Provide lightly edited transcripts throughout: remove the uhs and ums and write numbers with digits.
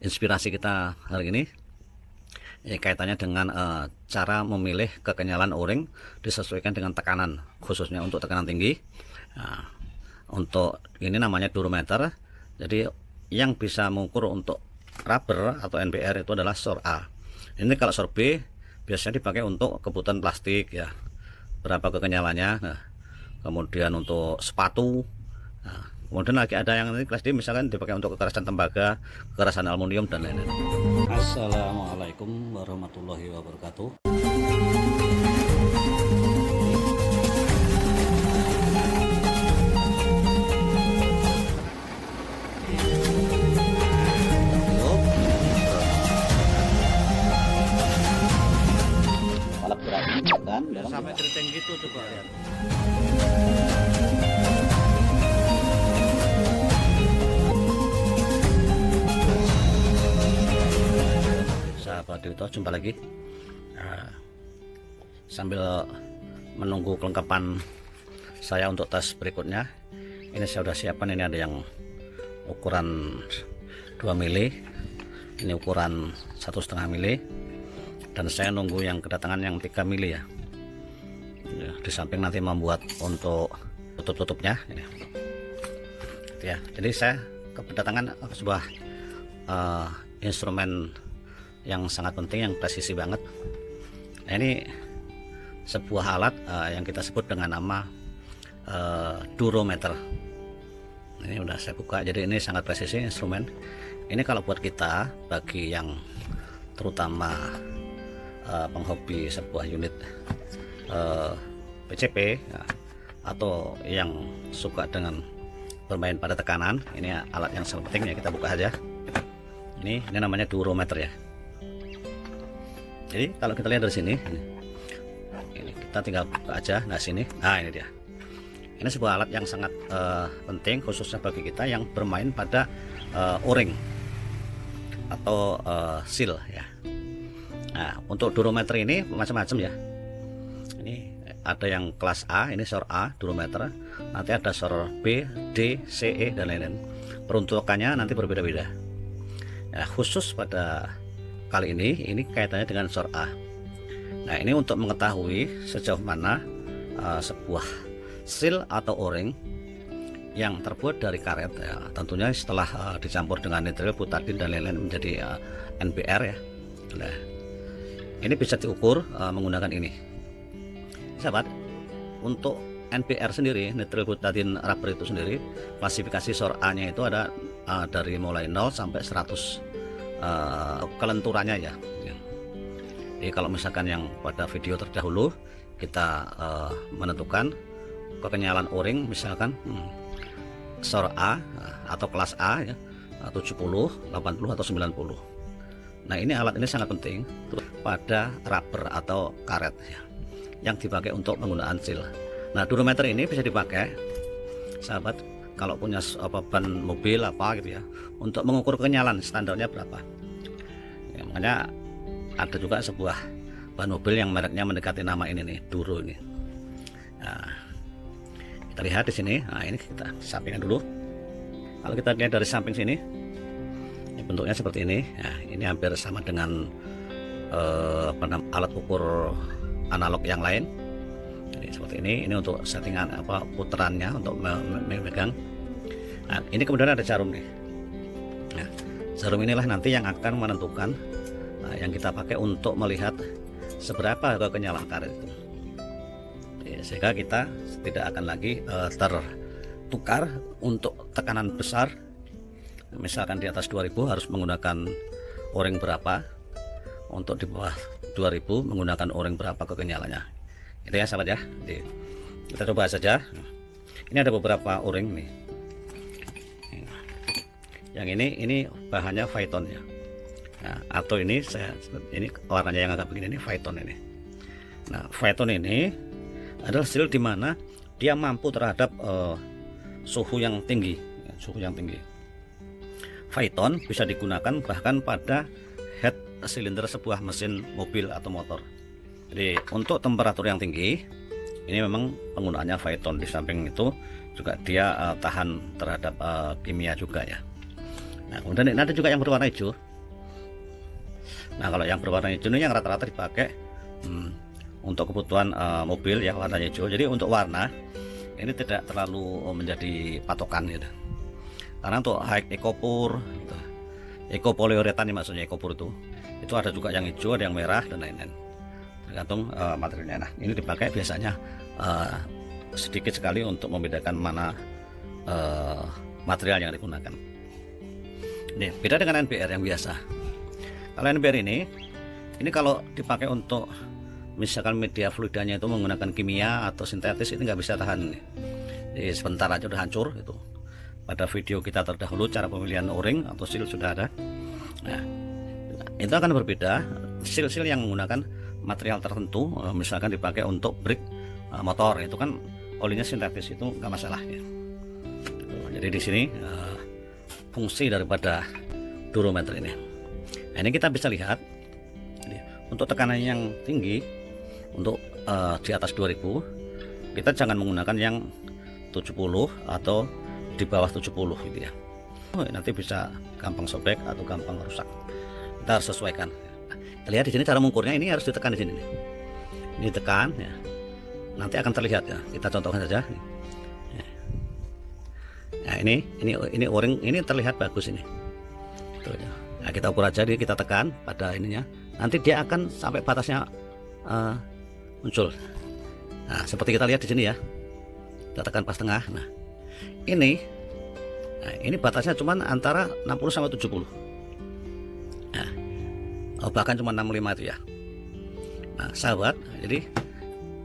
inspirasi kita hari ini kaitannya dengan cara memilih kekenyalan o-ring disesuaikan dengan tekanan, khususnya untuk tekanan tinggi. Nah, untuk ini namanya durometer. Jadi yang bisa mengukur untuk rubber atau NBR itu adalah SOR A. Ini kalau SOR B biasanya dipakai untuk kebutuhan plastik ya, berapa kekenyalannya. Nah, kemudian untuk sepatu. Nah, kemudian lagi ada yang ini kelas D misalkan dipakai untuk kekerasan tembaga, kekerasan aluminium dan lain-lain. Assalamualaikum warahmatullahi wabarakatuh. Sampai keriting gitu coba lihat. Sahabat Dito, jumpa lagi. Sambil menunggu kelengkapan saya untuk tes berikutnya, ini saya sudah siapkan. Ini ada yang ukuran 2 mili, ini ukuran 1,5 mili, dan saya nunggu yang kedatangan yang 3 mili ya. Di samping nanti membuat untuk tutup-tutupnya ini. Ya, jadi saya kedatangan sebuah instrumen yang sangat penting, yang presisi banget. Nah, ini sebuah alat yang kita sebut dengan nama durometer. Ini udah saya buka, jadi ini sangat presisi instrumen. Ini kalau buat kita, bagi yang terutama penghobi sebuah unit PCP ya, atau yang suka dengan bermain pada tekanan, ini alat yang sangat penting ya. Kita buka aja. Ini namanya durometer ya. Jadi kalau kita lihat dari sini, ini kita tinggal buka aja. Nah sini, nah ini dia. Ini sebuah alat yang sangat penting, khususnya bagi kita yang bermain pada o-ring atau seal ya. Nah, untuk durometer ini macam-macam ya. Ini ada yang kelas A, ini SOR A durometer. Nanti ada SOR B, D, C, E dan lain-lain. Peruntukannya nanti berbeda-beda. Nah, khusus pada kali ini kaitannya dengan SOR A. Nah, ini untuk mengetahui sejauh mana sebuah seal atau o-ring yang terbuat dari karet ya, tentunya setelah dicampur dengan nitril, butadin dan lain-lain menjadi NBR ya. Nah, ini bisa diukur menggunakan ini, sahabat. Untuk NBR sendiri, nitril butadin rubber itu sendiri, klasifikasi SOR A nya itu ada dari mulai 0 sampai 100 kelenturannya ya. Jadi kalau misalkan yang pada video terdahulu kita menentukan kekenyalan o-ring, misalkan SOR A atau kelas A ya, 70, 80 atau 90. Nah, ini alat ini sangat penting pada rubber atau karet ya, yang dipakai untuk penggunaan seal. Nah, durometer ini bisa dipakai, sahabat, kalau punya ban mobil apa gitu ya, untuk mengukur kenyalan standarnya berapa. Ya, makanya ada juga sebuah ban mobil yang mereknya mendekati nama ini nih, Duro ini. Nah, kita lihat di sini. Nah, ini kita sampingkan dulu. Kalau kita lihat dari samping sini, bentuknya seperti ini. Nah, ini hampir sama dengan alat ukur analog yang lain. Jadi seperti ini untuk settingan putarannya untuk memegang. Nah, ini kemudian ada jarum nih. Nah, jarum inilah nanti yang akan menentukan yang kita pakai untuk melihat seberapa kekenyalan karet itu. Sehingga kita tidak akan lagi tertukar untuk tekanan besar. Misalkan di atas 2000 harus menggunakan o-ring berapa, untuk di bawah 2000 menggunakan o-ring berapa kekenyalannya. Itu ya sahabat ya. Jadi, kita coba saja. Ini ada beberapa o-ring nih. Yang ini bahannya Phaeton ya. Nah, atau ini warnanya yang agak begini, ini Phaeton ini. Nah, Phaeton ini adalah seal di mana dia mampu terhadap suhu yang tinggi, Phaeton bisa digunakan bahkan pada head silinder sebuah mesin mobil atau motor. Jadi untuk temperatur yang tinggi ini memang penggunaannya Phaeton. Di samping itu juga dia tahan terhadap kimia juga ya. Nah, kemudian ini ada juga yang berwarna hijau. Nah kalau yang berwarna hijau ini yang rata-rata dipakai untuk kebutuhan mobil ya, warna hijau. Jadi untuk warna ini tidak terlalu menjadi patokan gitu. Karena untuk high ekopur gitu, ekopoliuretan ini maksudnya ekopur itu ada juga yang hijau, ada yang merah dan lain-lain, tergantung materialnya. Nah ini dipakai biasanya sedikit sekali untuk membedakan mana material yang digunakan. Ini beda dengan NBR yang biasa. Kalau NBR ini kalau dipakai untuk misalkan media fluidanya itu menggunakan kimia atau sintetis, ini nggak bisa tahan. Jadi sebentar aja udah hancur itu. Pada video kita terdahulu cara pemilihan o-ring atau seal sudah ada. Nah, itu akan berbeda. Seal yang menggunakan material tertentu, misalkan dipakai untuk brake motor, itu kan olinya sintetis, itu nggak masalah ya. Jadi di sini fungsi daripada durometer ini. Nah, ini kita bisa lihat untuk tekanan yang tinggi, untuk di atas 2000 kita jangan menggunakan yang 70 atau di bawah 70 gitu ya. Nanti bisa gampang sobek atau gampang rusak. Kita harus sesuaikan. Kita lihat di sini cara mengukurnya, ini harus ditekan di sini nih. Ini tekan ya. Nanti akan terlihat ya. Kita contohkan saja. Nah, ini o-ring ini terlihat bagus ini. Tuh, ya. Nah, kita ukur aja, kita tekan pada ininya. Nanti dia akan sampai batasnya muncul. Nah, seperti kita lihat di sini ya. Kita tekan pas tengah. Nah, ini batasnya cuman antara 60 sampai 70. Nah, bahkan cuma 65 itu ya. Nah, sahabat, jadi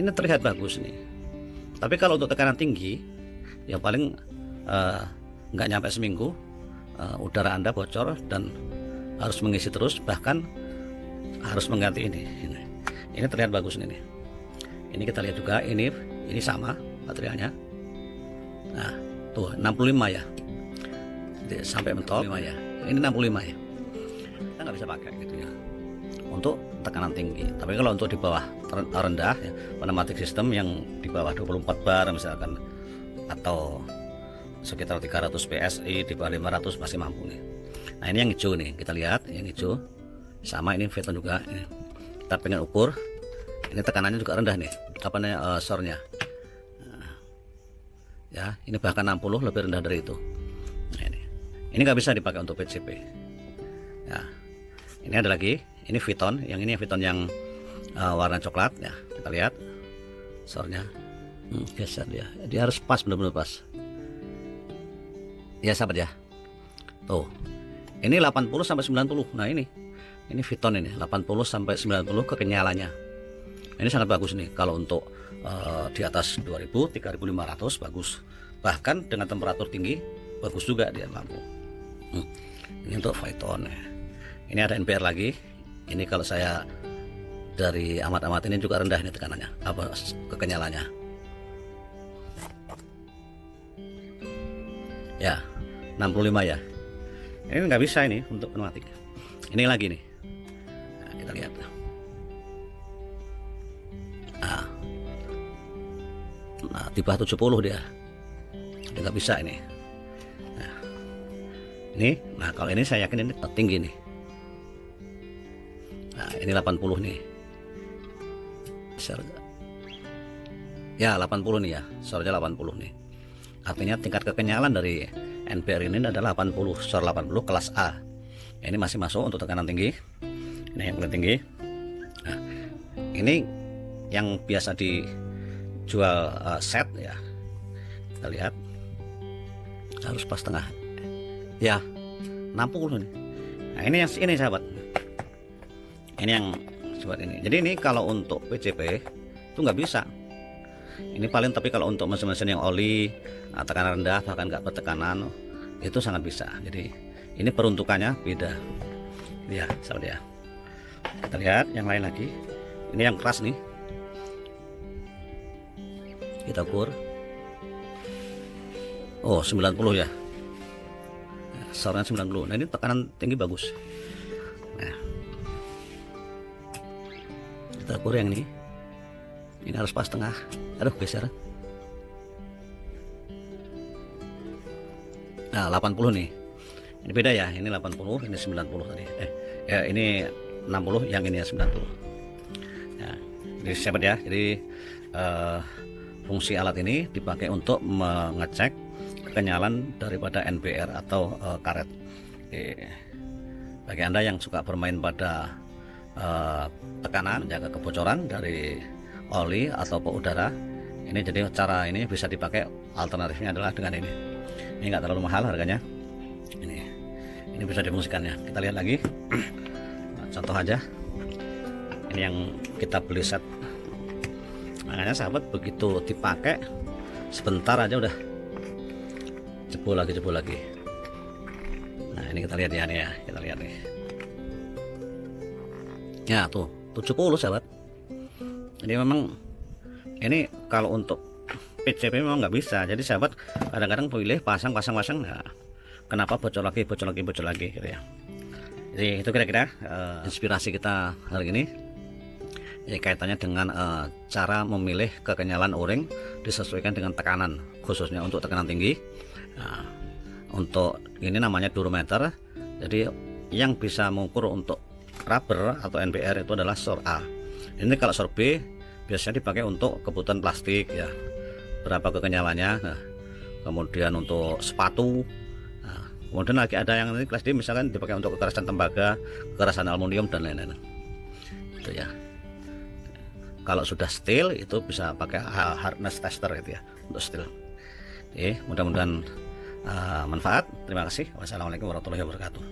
ini terlihat bagus nih. Tapi kalau untuk tekanan tinggi, ya paling nggak nyampe seminggu, udara Anda bocor dan harus mengisi terus, bahkan harus mengganti ini. Ini terlihat bagus nih. Ini kita lihat juga, ini sama materialnya. Nah, tuh 65 ya. Jadi, sampai mentok 5 ya. Ini 65 ya. Kita nggak bisa pakai gitu ya untuk tekanan tinggi. Tapi kalau untuk di bawah rendah ya, pneumatic system yang di bawah 24 bar misalkan, atau sekitar 300 PSI, di bawah 500 masih mampu nih. Nah ini yang hijau nih, kita lihat yang hijau sama, ini Viton juga. Kita pengen ukur, ini tekanannya juga rendah nih, apa namanya, sornya. Nah, ya ini bahkan 60, lebih rendah dari itu. Nah, ini nggak bisa dipakai untuk PCP. Ya, ini ada lagi, ini Viton, yang ini Viton yang warna coklat ya, kita lihat sornya. Geser dia harus pas, benar-benar pas. Ya sahabat ya. Tuh. Ini 80 sampai 90. Nah, ini Viton ini 80 sampai 90 kekenyalannya. Ini sangat bagus nih kalau untuk di atas 2000, 3500 bagus. Bahkan dengan temperatur tinggi bagus juga dia mampu. Ini untuk Viton. Ini ada NBR lagi. Ini kalau saya dari amat-amat ini juga rendah ini tekanannya, apa kekenyalannya. Ya 65 ya. Ini nggak bisa ini untuk pneumatik. Ini lagi nih. Nah, kita lihat. Nah, di bawah 70 dia. Dia nggak bisa ini. Nah kalau ini saya yakin ini tinggi nih. Nah ini 80 nih. Ya 80 nih ya. Sorenya 80 nih. Artinya tingkat kekenyalan dari NBR ini adalah 80, SOR 80 kelas A. Ini masih masuk untuk tekanan tinggi. Ini yang paling tinggi. Nah, ini yang biasa dijual set ya. Kita lihat. Harus pas tengah. Ya, 60 nih. Nah, ini sahabat. Ini yang sahabat ini. Jadi ini kalau untuk PCP itu nggak bisa. Ini paling, tapi kalau untuk mesin-mesin yang oli, tekanan rendah bahkan nggak bertekanan, itu sangat bisa. Jadi ini peruntukannya beda ya sahabat ya. Kita lihat yang lain lagi. Ini yang keras nih, kita ukur. Oh 90 ya, sornya 90. Nah ini tekanan tinggi bagus. Nah kita ukur yang ini harus pas tengah. Aduh geser. Nah 80 nih. Ini beda ya, ini 80, ini 90 tadi. Ya ini 60, yang ini ya 90. Ya, jadi sahabat ya, jadi fungsi alat ini dipakai untuk mengecek kenyalan daripada NBR atau karet. Oke. Bagi Anda yang suka bermain pada tekanan, menjaga kebocoran dari oli atau udara, ini jadi cara ini bisa dipakai. Alternatifnya adalah dengan ini. Ini enggak terlalu mahal harganya. Ini bisa difungsikan ya. Kita lihat lagi. Nah, contoh aja. Ini yang kita beli set. Makanya sahabat, begitu dipakai sebentar aja udah jebol lagi. Nah, ini kita lihat ya, nih ya, kita lihat nih. Ya tuh 70 sahabat. Jadi memang ini kalau untuk PCB memang nggak bisa. Jadi sahabat kadang-kadang pilih pasang. Nah, kenapa bocor lagi gitu ya. Jadi itu kira-kira inspirasi kita hari ini. Ini kaitannya dengan cara memilih kekenyalan o-ring disesuaikan dengan tekanan, khususnya untuk tekanan tinggi. Nah, untuk ini namanya durometer. Jadi yang bisa mengukur untuk rubber atau NBR itu adalah SOR A. Ini kalau SOR B biasanya dipakai untuk kebutuhan plastik ya, berapa kekenyalannya. Nah, kemudian untuk sepatu. Nah, kemudian lagi ada yang ini kelas D, misalkan dipakai untuk kekerasan tembaga, kekerasan aluminium dan lain-lain. Itu ya. Kalau sudah steel itu bisa pakai hardness tester gitu ya, untuk steel. Oke, mudah-mudahan manfaat. Terima kasih. Wassalamualaikum warahmatullahi wabarakatuh.